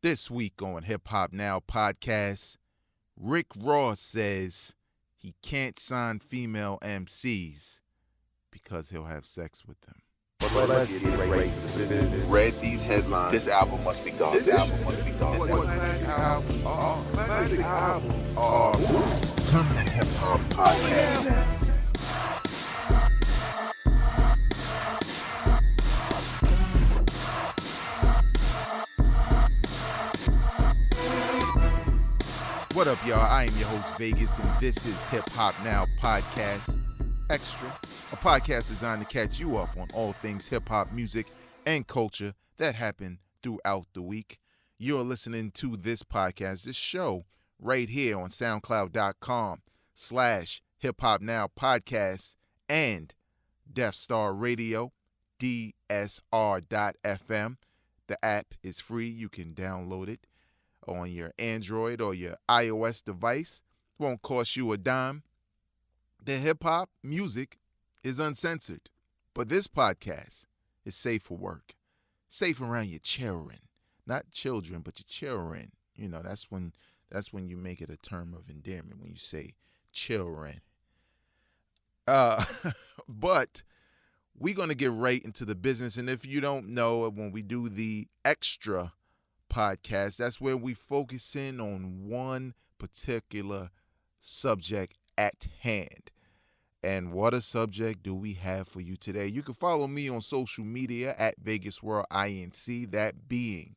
This week on Hip Hop Now podcast, Rick Ross says he can't sign female MCs because he'll have sex with them. But let's get right into the business. Read these headlines. This album must be gone. This album must be gone. What classic albums are. Classic albums are. Come to Hip Hop Podcast. What up, y'all? I am your host, Vegas, and this is Hip Hop Now Podcast Extra, a podcast designed to catch you up on all things hip-hop music and culture that happen throughout the week. You're listening to this podcast, this show, right here on SoundCloud.com/Hip Hop Now Podcast and Death Star Radio, DSR.FM. The app is free. You can download it on your Android or your iOS device. Won't cost you a dime. The hip-hop music is uncensored, but this podcast is safe for work. Safe around your children. Not children, but your children. You know, that's when you make it a term of endearment, when you say children. But we're going to get right into the business, and if you don't know, when we do the extra podcast, that's where we focus in on one particular subject at hand. And what a subject do we have for you today? You can follow me on social media at Vegas World INC, that being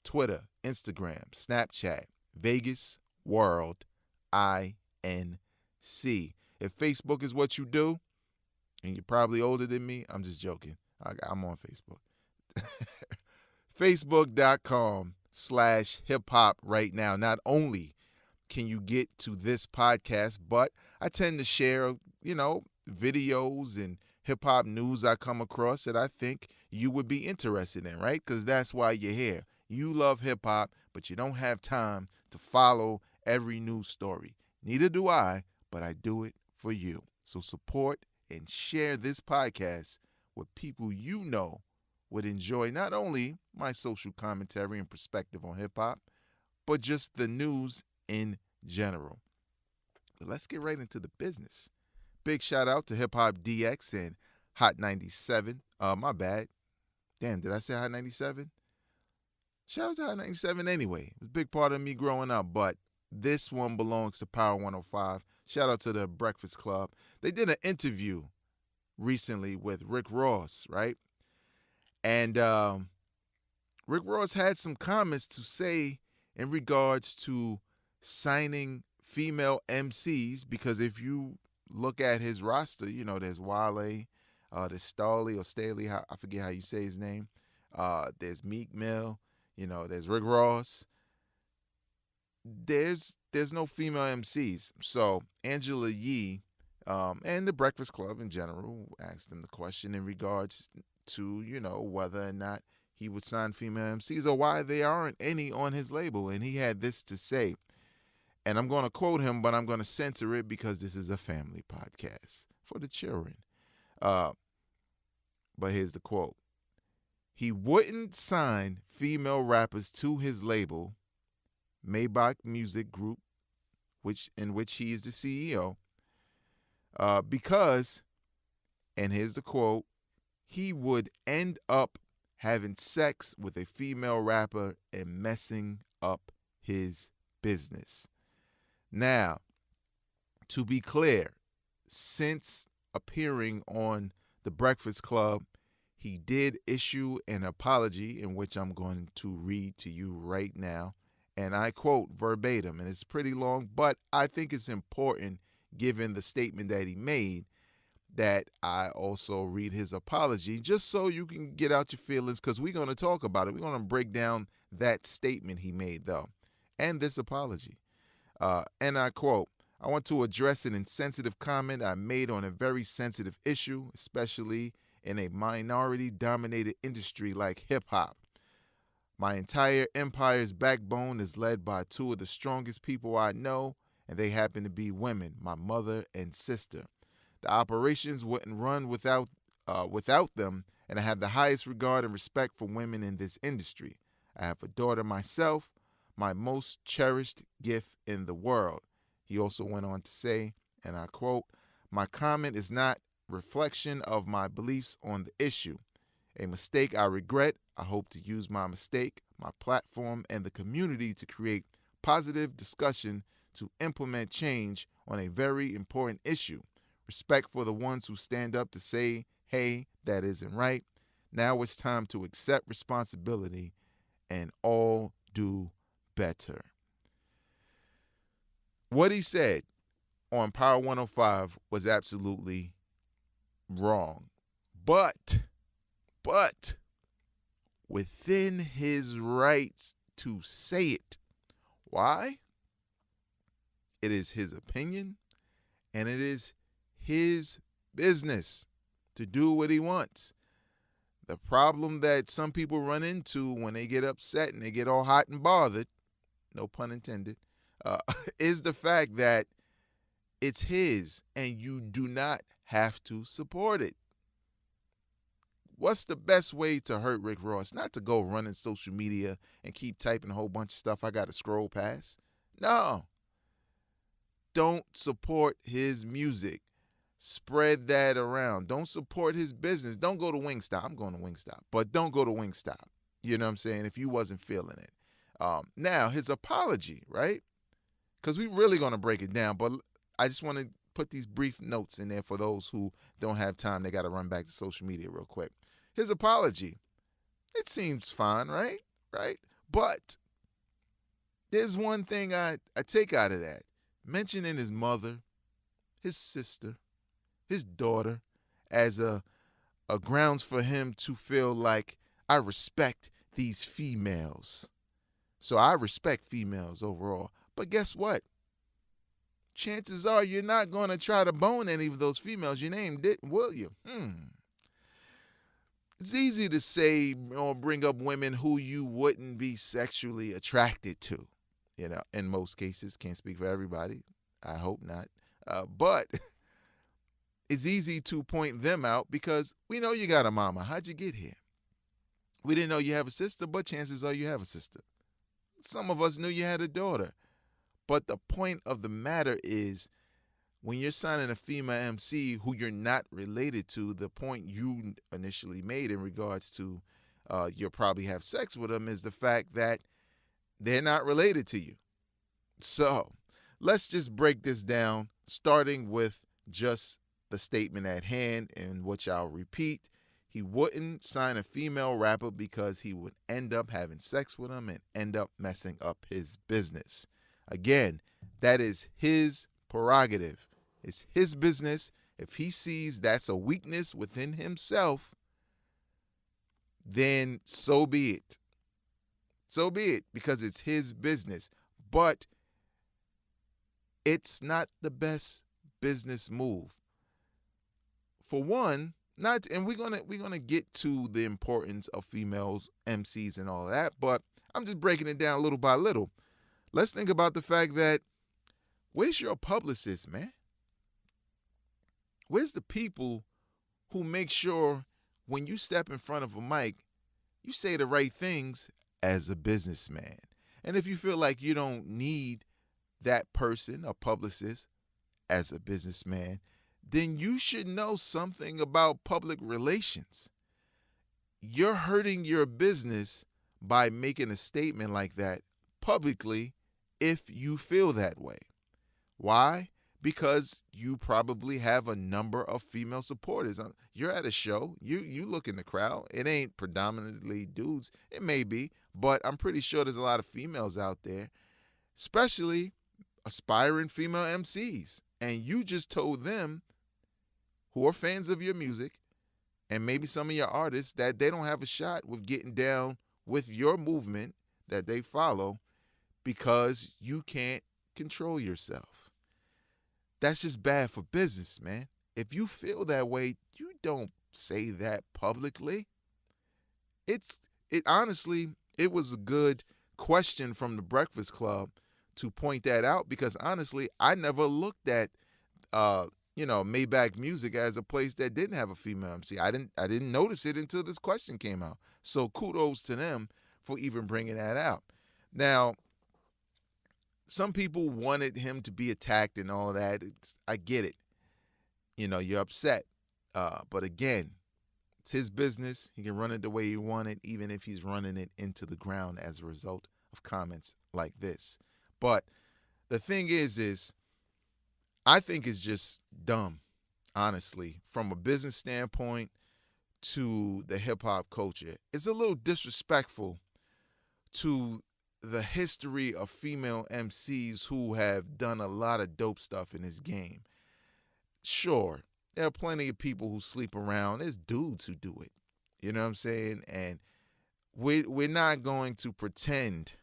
Twitter, Instagram, Snapchat, Vegas World INC. If Facebook is what you do, and you're probably older than me, I'm just joking. I'm on Facebook. Facebook.com/hip hop right now. Not only can you get to this podcast, but I tend to share, videos and hip hop news I come across that I think you would be interested in, right? Because that's why you're here. You love hip hop, but you don't have time to follow every news story. Neither do I, but I do it for you. So support and share this podcast with people you know would enjoy not only my social commentary and perspective on hip-hop, but just the news in general. But let's get right into the business. Big shout out to Hip Hop DX and Hot 97. My bad. Damn, did I say Hot 97? Shout out to Hot 97 anyway. It was a big part of me growing up, but this one belongs to Power 105. Shout out to the Breakfast Club. They did an interview recently with Rick Ross, right? And Rick Ross had some comments to say in regards to signing female MCs, because if you look at his roster, there's Wale, there's Staley, I forget how you say his name. There's Meek Mill, there's Rick Ross. There's no female MCs. So Angela Yee and the Breakfast Club in general asked him the question in regards to, whether or not he would sign female MCs or why there aren't any on his label. And he had this to say, and I'm going to quote him, but I'm going to censor it because this is a family podcast for the children. But here's the quote. He wouldn't sign female rappers to his label, Maybach Music Group, in which he is the CEO, because, and here's the quote, he would end up having sex with a female rapper and messing up his business. Now, to be clear, since appearing on The Breakfast Club, he did issue an apology in which I'm going to read to you right now. And I quote verbatim, and it's pretty long, but I think it's important given the statement that he made that I also read his apology just so you can get out your feelings, because we're going to talk about it. We're going to break down that statement he made, though, and this apology. And I quote, I want to address an insensitive comment I made on a very sensitive issue, especially in a minority-dominated industry like hip-hop. My entire empire's backbone is led by two of the strongest people I know, and they happen to be women, my mother and sister. The operations wouldn't run without them, and I have the highest regard and respect for women in this industry. I have a daughter myself, my most cherished gift in the world. He also went on to say, and I quote, my comment is not reflection of my beliefs on the issue. A mistake I regret. I hope to use my mistake, my platform, and the community to create positive discussion to implement change on a very important issue. Respect for the ones who stand up to say, hey, that isn't right. Now it's time to accept responsibility and all do better. What he said on Power 105 was absolutely wrong. But within his rights to say it. Why? It is his opinion, and it is his business to do what he wants. The problem that some people run into when they get upset and they get all hot and bothered, no pun intended, is the fact that it's his and you do not have to support it. What's the best way to hurt Rick Ross? Not to go running social media and keep typing a whole bunch of stuff I got to scroll past. No. Don't support his music. Spread that around. Don't support his business. Don't go to Wingstop. I'm going to Wingstop. But don't go to Wingstop. You know what I'm saying? If you wasn't feeling it. Now, his apology, right? Because we're really going to break it down. But I just want to put these brief notes in there for those who don't have time. They got to run back to social media real quick. His apology, it seems fine, right? Right? But there's one thing I take out of that. Mentioning his mother, his sister, his daughter as a grounds for him to feel like I respect these females. So I respect females overall. But guess what? Chances are you're not going to try to bone any of those females you named, will you? It's easy to say or bring up women who you wouldn't be sexually attracted to. You know, in most cases, can't speak for everybody. I hope not. But it's easy to point them out because we know you got a mama. How'd you get here? We didn't know you have a sister, but chances are you have a sister. Some of us knew you had a daughter. But the point of the matter is, when you're signing a female MC who you're not related to, the point you initially made in regards to you'll probably have sex with them is the fact that they're not related to you. So let's just break this down, starting with just the statement at hand, and which I'll repeat. He wouldn't sign a female rapper because he would end up having sex with them and end up messing up his business. Again, that is his prerogative. It's his business. If he sees that's a weakness within himself, then so be it. So be it, because it's his business. But it's not the best business move. For one, and we're gonna get to the importance of females, MCs, and all that, but I'm just breaking it down little by little. Let's think about the fact that where's your publicist, man? Where's the people who make sure when you step in front of a mic, you say the right things as a businessman? And if you feel like you don't need that person, a publicist, as a businessman, then you should know something about public relations. You're hurting your business by making a statement like that publicly if you feel that way. Why? Because you probably have a number of female supporters. You're at a show, you look in the crowd. It ain't predominantly dudes. It may be, but I'm pretty sure there's a lot of females out there, especially aspiring female MCs. And you just told them, who are fans of your music, and maybe some of your artists, that they don't have a shot with getting down with your movement that they follow because you can't control yourself. That's just bad for business, man. If you feel that way, you don't say that publicly. Honestly, it was a good question from the Breakfast Club to point that out, because honestly, I never looked at Maybach Music as a place that didn't have a female MC. I didn't notice it until this question came out. So kudos to them for even bringing that out. Now, some people wanted him to be attacked and all of that. I get it. You're upset. But again, it's his business. He can run it the way he wanted, even if he's running it into the ground as a result of comments like this. But the thing is I think it's just dumb, honestly, from a business standpoint to the hip hop culture. It's a little disrespectful to the history of female MCs who have done a lot of dope stuff in this game. Sure, there are plenty of people who sleep around. There's dudes who do it. You know what I'm saying? And we're not going to pretend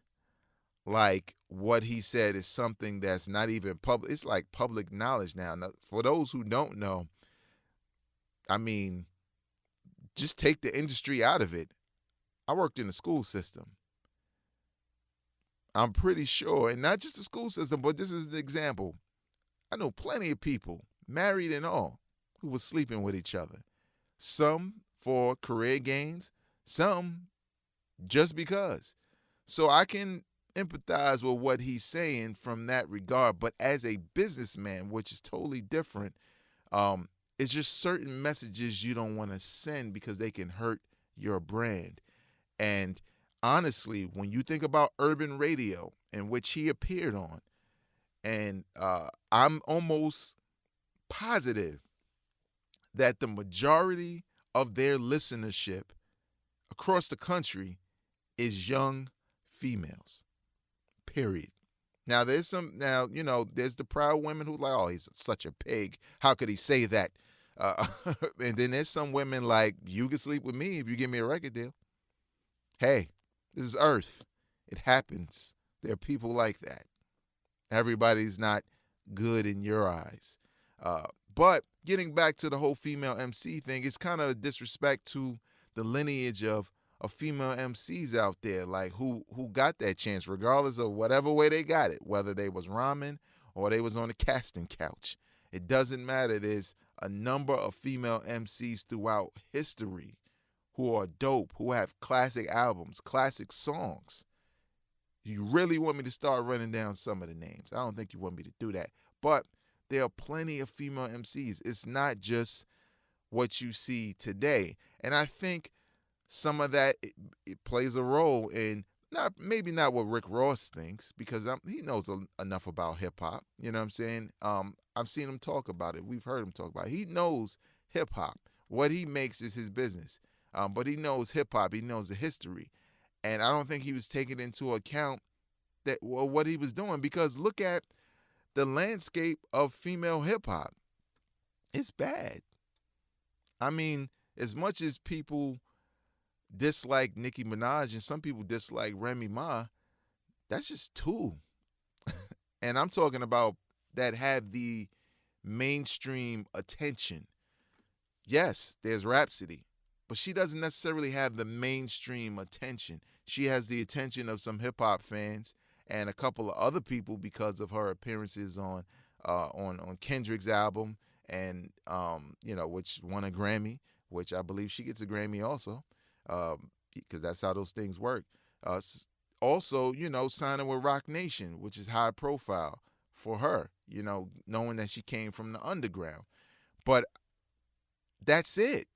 like what he said is something that's not even public. It's like public knowledge now. Now, for those who don't know, I mean, just take the industry out of it. I worked in the school system. I'm pretty sure, and not just the school system, but this is the example. I know plenty of people, married and all, who were sleeping with each other. Some for career gains, some just because. So I can empathize with what he's saying from that regard. But as a businessman, which is totally different, it's just certain messages you don't want to send because they can hurt your brand. And honestly, when you think about urban radio, in which he appeared on, and I'm almost positive that the majority of their listenership across the country is young females. Period. Now there's there's the proud women who like, oh, he's such a pig. How could he say that? And then there's some women like, you can sleep with me if you give me a record deal. Hey, this is Earth. It happens. There are people like that. Everybody's not good in your eyes. But getting back to the whole female MC thing, it's kind of a disrespect to the lineage of female MCs out there, like who got that chance, regardless of whatever way they got it, whether they was rhyming or they was on the casting couch. It doesn't matter. There's a number of female MCs throughout history who are dope, who have classic albums, classic songs. You really want me to start running down some of the names? I don't think you want me to do that. But there are plenty of female MCs. It's not just what you see today. And I think some of that it plays a role in maybe not what Rick Ross thinks, because he knows enough about hip hop. You know what I'm saying? I've seen him talk about it. We've heard him talk about it. He knows hip hop. What he makes is his business. But he knows hip hop. He knows the history. And I don't think he was taking into account what he was doing, because look at the landscape of female hip hop. It's bad. I mean, as much as people dislike Nicki Minaj and some people dislike Remy Ma, that's just two. And I'm talking about that have the mainstream attention. Yes, there's Rhapsody, but she doesn't necessarily have the mainstream attention. She has the attention of some hip hop fans and a couple of other people because of her appearances on Kendrick's album, and which won a Grammy, which I believe she gets a Grammy also, because that's how those things work. Also, signing with Rock Nation, which is high profile for her, knowing that she came from the underground. But that's it.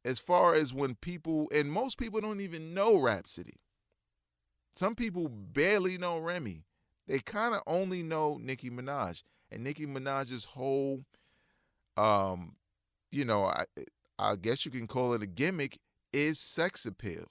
As far as when people, and most people don't even know Rhapsody. Some people barely know Remy. They kind of only know Nicki Minaj. And Nicki Minaj's whole, I guess you can call it a gimmick, is sex appeal.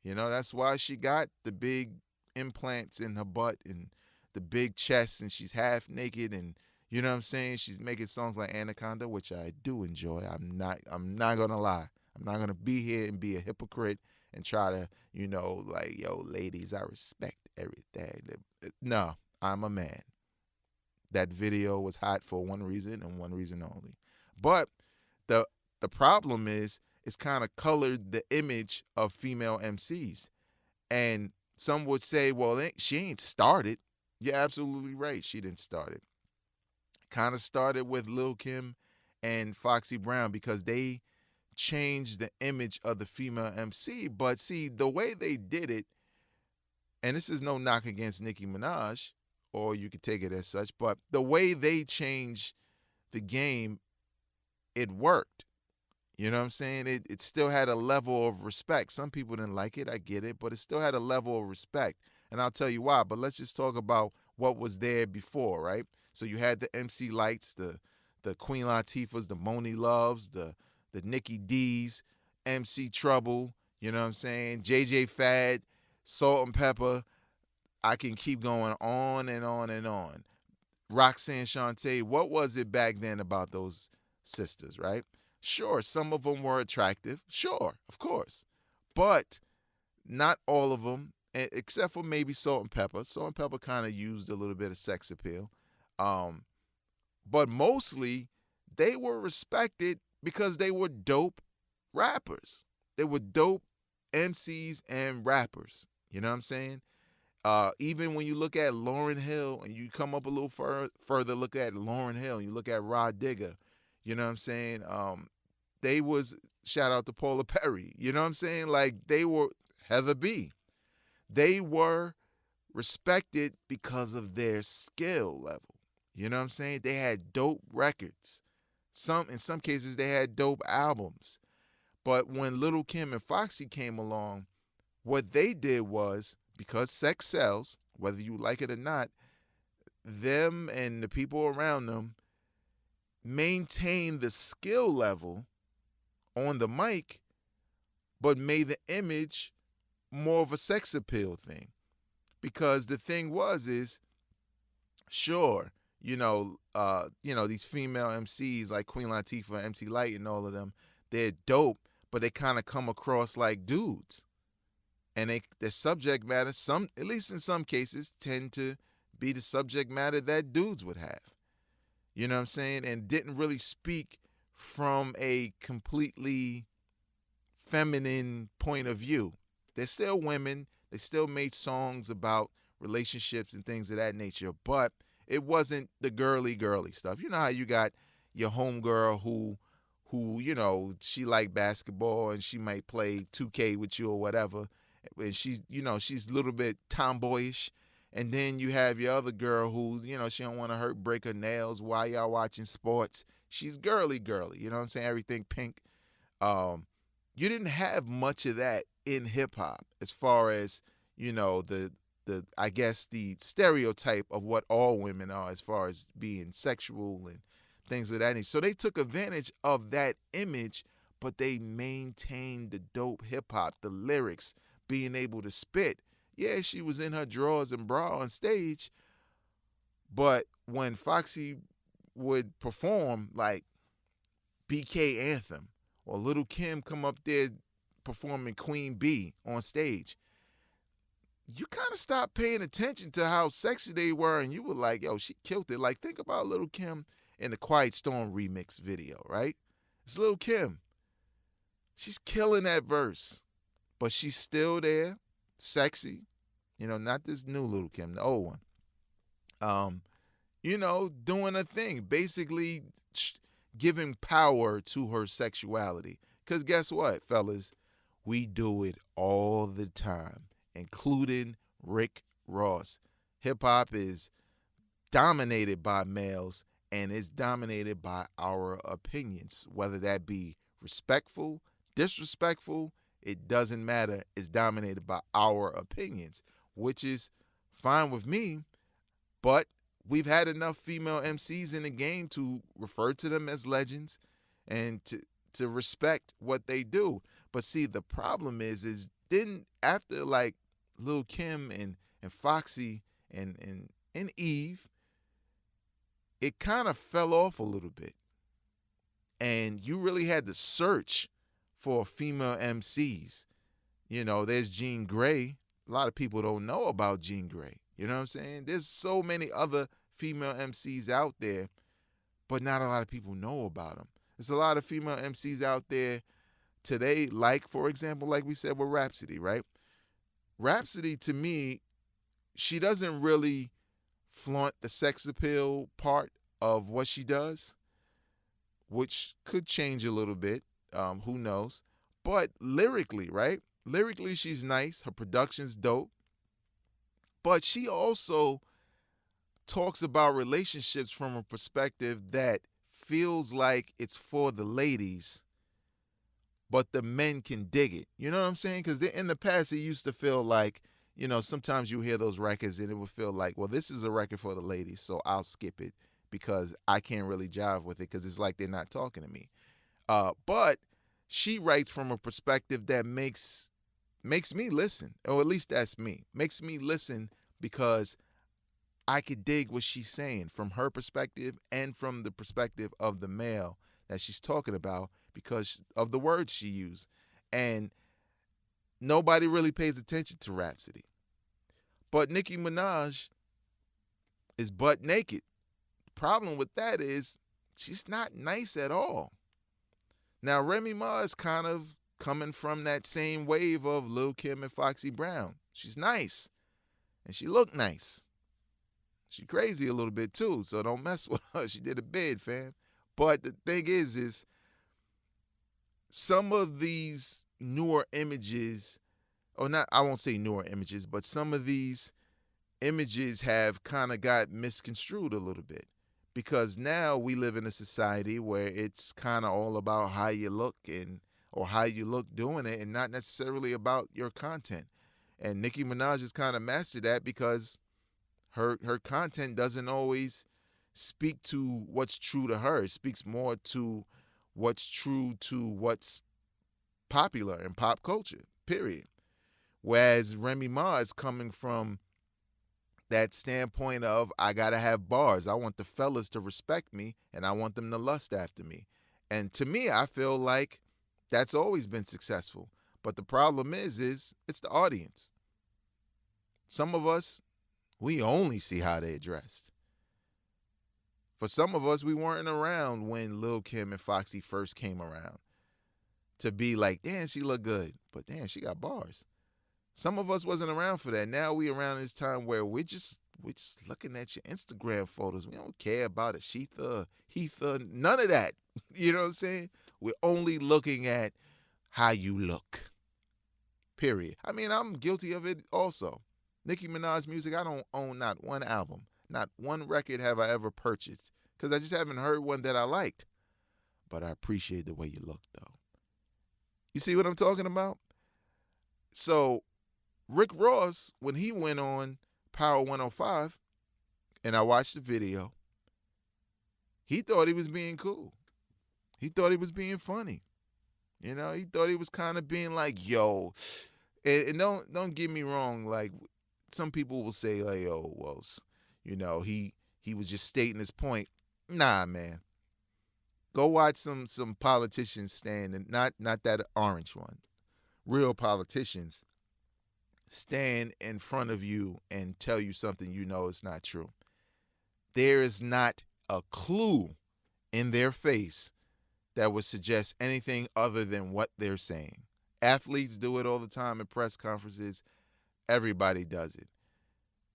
That's why she got the big implants in her butt and the big chest, and she's half naked, and you know what I'm saying? She's making songs like Anaconda, which I do enjoy. I'm not gonna lie. I'm not gonna be here and be a hypocrite and try to, yo, ladies, I respect everything. No, I'm a man. That video was hot for one reason and one reason only. But the problem is, it's kind of colored the image of female MCs. And some would say, well, she ain't started. You're absolutely right. She didn't start it. Kind of started with Lil' Kim and Foxy Brown, because they changed the image of the female MC. But see, the way they did it and this is no knock against Nicki Minaj, or you could take it as such, but the way they changed the game, it worked. You know what I'm saying? It still had a level of respect. Some people didn't like it, I get it, but it still had a level of respect. And I'll tell you why. But let's just talk about what was there before, right? So you had the MC Lights, the Queen Latifahs, the Moni Loves, the Nikki D's, MC Trouble, you know what I'm saying? JJ Fad, Salt and Pepper. I can keep going on and on and on. Roxanne Shante, what was it back then about those sisters, right? Sure, some of them were attractive. Sure, of course. But not all of them, except for maybe Salt and Pepper. Salt and Pepper kind of used a little bit of sex appeal. Um, but mostly, they were respected because they were dope rappers. They were dope MCs and rappers. You know what I'm saying? Even when you look at Lauryn Hill and you come up a little further, look at Lauryn Hill, and you look at Rod Digger, you know what I'm saying? They was, shout out to Paula Perry, you know what I'm saying? Like, they were Heather B. They were respected because of their skill level. You know what I'm saying? They had dope records. In some cases they had dope albums. But when Little Kim and Foxy came along, what they did was, because sex sells, whether you like it or not, them and the people around them maintained the skill level on the mic, but made the image more of a sex appeal thing. Because the thing is, sure, these female MCs like Queen Latifah, MC Light, and all of them, they're dope, but they kind of come across like dudes. And their subject matter, at least in some cases, tend to be the subject matter that dudes would have. You know what I'm saying? And didn't really speak from a completely feminine point of view. They're still women. They still made songs about relationships and things of that nature, but it wasn't the girly stuff. You know how you got your homegirl who she liked basketball and she might play 2K with you or whatever, and she's a little bit tomboyish. And then you have your other girl who, she don't want to break her nails while y'all watching sports. She's girly, you know what I'm saying? Everything pink. You didn't have much of that in hip hop as far as, the I guess the stereotype of what all women are as far as being sexual and things of that nature. So they took advantage of that image, but they maintained the dope hip hop, the lyrics, being able to spit. Yeah, she was in her drawers and bra on stage, but when Foxy would perform like BK Anthem or Little Kim come up there performing Queen Bee on stage, you kind of stopped paying attention to how sexy they were, and you were like, yo, she killed it. Like, think about Little Kim in the Quiet Storm remix video, right? It's Little Kim. She's killing that verse, but she's still there, sexy. Not this new Little Kim, the old one. Doing a thing, basically giving power to her sexuality. Because guess what, fellas? We do it all the time, including Rick Ross. Hip-hop is dominated by males, and it's dominated by our opinions, whether that be respectful, disrespectful, it doesn't matter. It's dominated by our opinions, which is fine with me, but we've had enough female MCs in the game to refer to them as legends and to respect what they do. But see, the problem is then after like Lil' Kim and Foxy and Eve, it kind of fell off a little bit. And you really had to search for female MCs. There's Jean Grey. A lot of people don't know about Jean Grey. You know what I'm saying? There's so many other female MCs out there, but not a lot of people know about them. There's a lot of female MCs out there today, like, for example, like we said with Rhapsody, right? Rhapsody, to me, she doesn't really flaunt the sex appeal part of what she does, which could change a little bit. Who knows? But lyrically, right? Lyrically, she's nice. Her production's dope. But she also talks about relationships from a perspective that feels like it's for the ladies, but the men can dig it. You know what I'm saying? Because in the past, it used to feel like, sometimes you hear those records and it would feel like, well, this is a record for the ladies, so I'll skip it because I can't really jive with it because it's like they're not talking to me. But she writes from a perspective that makes me listen, or at least that's me. Makes me listen because I could dig what she's saying from her perspective and from the perspective of the male that she's talking about because of the words she used. And nobody really pays attention to Rhapsody. But Nicki Minaj is butt naked. Problem with that is she's not nice at all. Now, Remy Ma is kind of coming from that same wave of Lil' Kim and Foxy Brown. She's nice, and she look nice. She crazy a little bit too, so don't mess with her. She did a bid, fam. But the thing is some of these newer images, or not, I won't say newer images, but some of these images have kind of got misconstrued a little bit. Because now we live in a society where it's kind of all about how you look or how you look doing it and not necessarily about your content. And Nicki Minaj has kind of mastered that because her content doesn't always speak to what's true to her. It speaks more to what's true to what's popular in pop culture, period. Whereas Remy Ma is coming from that standpoint of I gotta have bars. I want the fellas to respect me and I want them to lust after me. And to me, I feel like that's always been successful. But the problem is it's the audience. Some of us, we only see how they're dressed. For some of us, we weren't around when Lil' Kim and Foxy first came around to be like, damn, she look good, but damn, she got bars. Some of us wasn't around for that. Now we around this time where we're just looking at your Instagram photos. We don't care about a Sheetha, Heatha, none of that. You know what I'm saying? We're only looking at how you look. Period. I mean, I'm guilty of it also. Nicki Minaj music, I don't own not one album. Not one record have I ever purchased because I just haven't heard one that I liked. But I appreciate the way you look, though. You see what I'm talking about? So Rick Ross, when he went on Power 105, and I watched the video, he thought he was being cool. He thought he was being funny. You know, he thought he was kind of being like, yo, and don't get me wrong, like some people will say, like, yo, well, you know, he was just stating his point. Nah, man. Go watch some politicians stand, and not that orange one. Real politicians stand in front of you and tell you something you know is not true. There is not a clue in their face that would suggest anything other than what they're saying. Athletes do it all the time at press conferences. Everybody does it.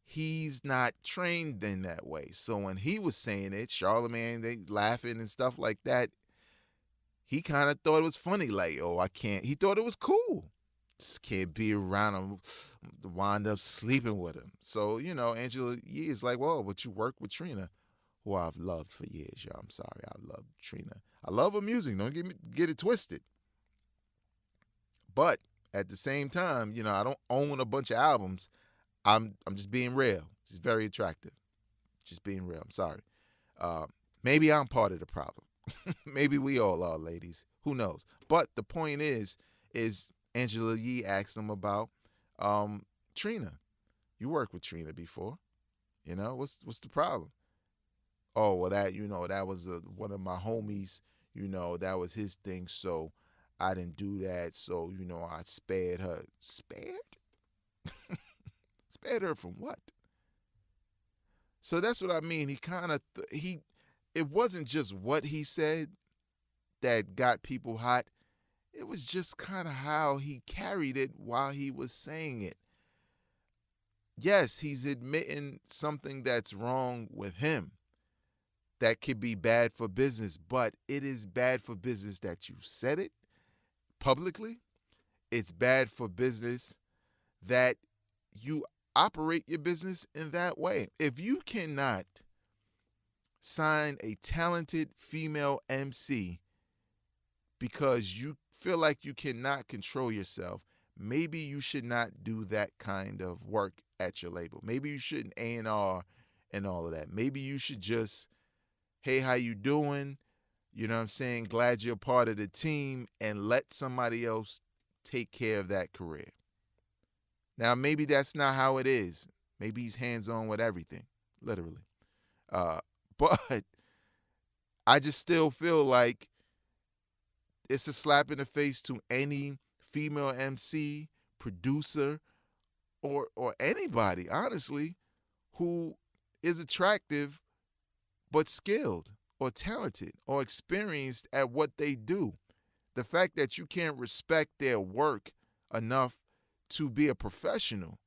He's not trained in that way. So when he was saying it, Charlamagne, they laughing and stuff like that, he kind of thought it was funny. Like, oh, I can't. He thought it was cool. Just can't be around him, wind up sleeping with him. So, you know, Angela Yee is like, well, but you work with Trina, who I've loved for years, y'all. I'm sorry. I love Trina. I love her music. Don't get it twisted. But at the same time, you know, I don't own a bunch of albums. I'm just being real. She's very attractive. Just being real. I'm sorry. Maybe I'm part of the problem. Maybe we all are, ladies. Who knows? But the point is Angela Yee asked him about Trina. You worked with Trina before. You know, what's the problem? Oh, well, that was one of my homies. You know, that was his thing, so I didn't do that. So, you know, I spared her. Spared? Spared her from what? So that's what I mean. He kind of, it wasn't just what he said that got people hot. It was just kind of how he carried it while he was saying it. Yes, he's admitting something that's wrong with him that could be bad for business, but it is bad for business that you said it publicly. It's bad for business that you operate your business in that way. If you cannot sign a talented female MC because you feel like you cannot control yourself, maybe you should not do that kind of work at your label. Maybe you shouldn't A&R and all of that. Maybe you should just, hey, how you doing? You know what I'm saying? Glad you're part of the team, and let somebody else take care of that career. Now, maybe that's not how it is. Maybe he's hands-on with everything, literally. But I just still feel like it's a slap in the face to any female MC, producer, or anybody, honestly, who is attractive but skilled or talented or experienced at what they do. The fact that you can't respect their work enough to be a professional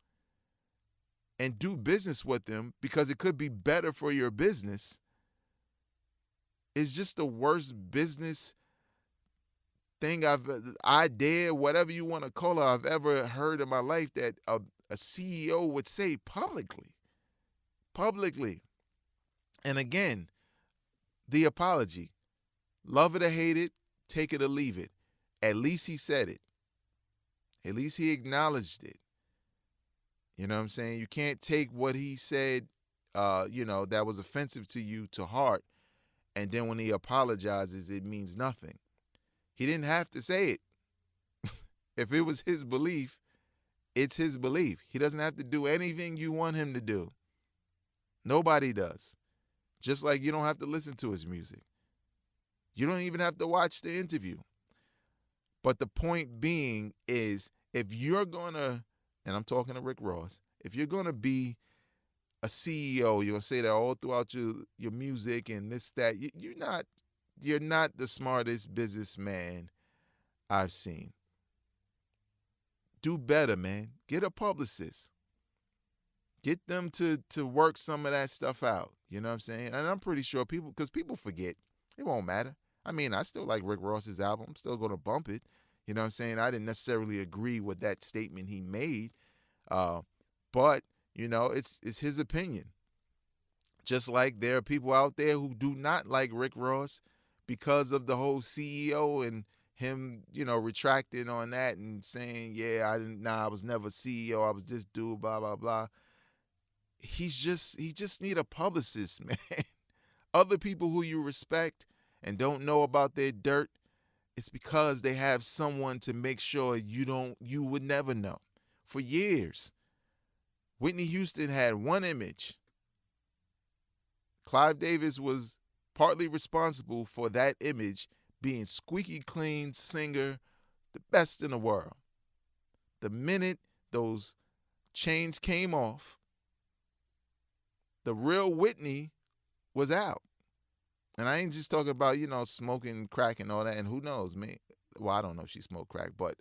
and do business with them because it could be better for your business is just the worst business thing idea, whatever you want to call it, I've ever heard in my life that a CEO would say publicly. And again, the apology. Love it or hate it, take it or leave it. At least he said it. At least he acknowledged it. You know what I'm saying? You can't take what he said, that was offensive to you to heart, and then when he apologizes, it means nothing. He didn't have to say it. If it was his belief, it's his belief. He doesn't have to do anything you want him to do. Nobody does. Just like you don't have to listen to his music. You don't even have to watch the interview. But the point being is, if you're going to, and I'm talking to Rick Ross, if you're going to be a CEO, you're going to say that all throughout your music and this, that, you're not the smartest businessman I've seen. Do better, man. Get a publicist. Get them to work some of that stuff out. You know what I'm saying? And I'm pretty sure people forget. It won't matter. I mean, I still like Rick Ross's album. I'm still going to bump it. You know what I'm saying? I didn't necessarily agree with that statement he made. But, it's his opinion. Just like there are people out there who do not like Rick Ross because of the whole CEO and him, retracting on that and saying, yeah, I was never CEO. I was this dude, blah, blah, blah. He just need a publicist, man. Other people who you respect and don't know about their dirt, it's because they have someone to make sure you would never know. For years, Whitney Houston had one image. Clive Davis was partly responsible for that image being squeaky clean singer, the best in the world. The minute those chains came off, the real Whitney was out. And I ain't just talking about, smoking crack and all that. And who knows, man? Well, I don't know if she smoked crack, but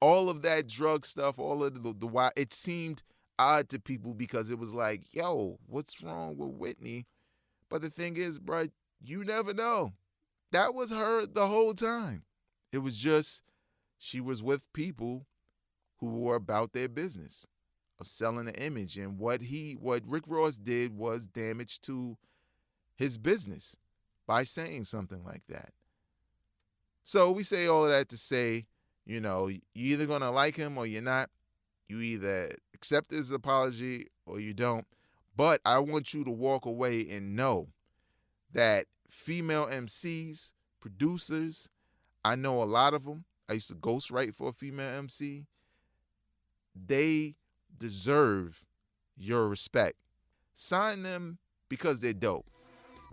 all of that drug stuff, all of the why, it seemed odd to people because it was like, yo, what's wrong with Whitney? But the thing is, bro, you never know. That was her the whole time. It was just she was with people who were about their business of selling an image. And what Rick Ross did was damage to his business by saying something like that. So we say all of that to say, you're either going to like him or you're not. You either accept his apology or you don't. But I want you to walk away and know that female MCs, producers, I know a lot of them. I used to ghostwrite for a female MC. They deserve your respect. Sign them because they're dope.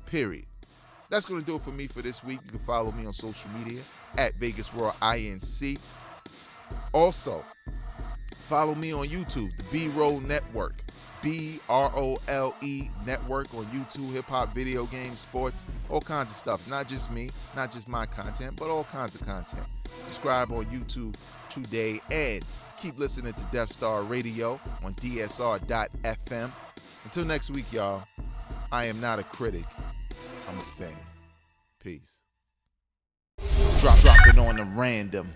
Period. That's going to do it for me for this week. You can follow me on social media at Vegas Raw INC. Also, follow me on YouTube, the B-Roll Network. BROLE Network on YouTube, hip-hop, video games, sports, all kinds of stuff. Not just me, not just my content, but all kinds of content. Subscribe on YouTube today and keep listening to Death Star Radio on DSR.FM. Until next week, y'all, I am not a critic. I'm a fan. Peace. Drop it on the random.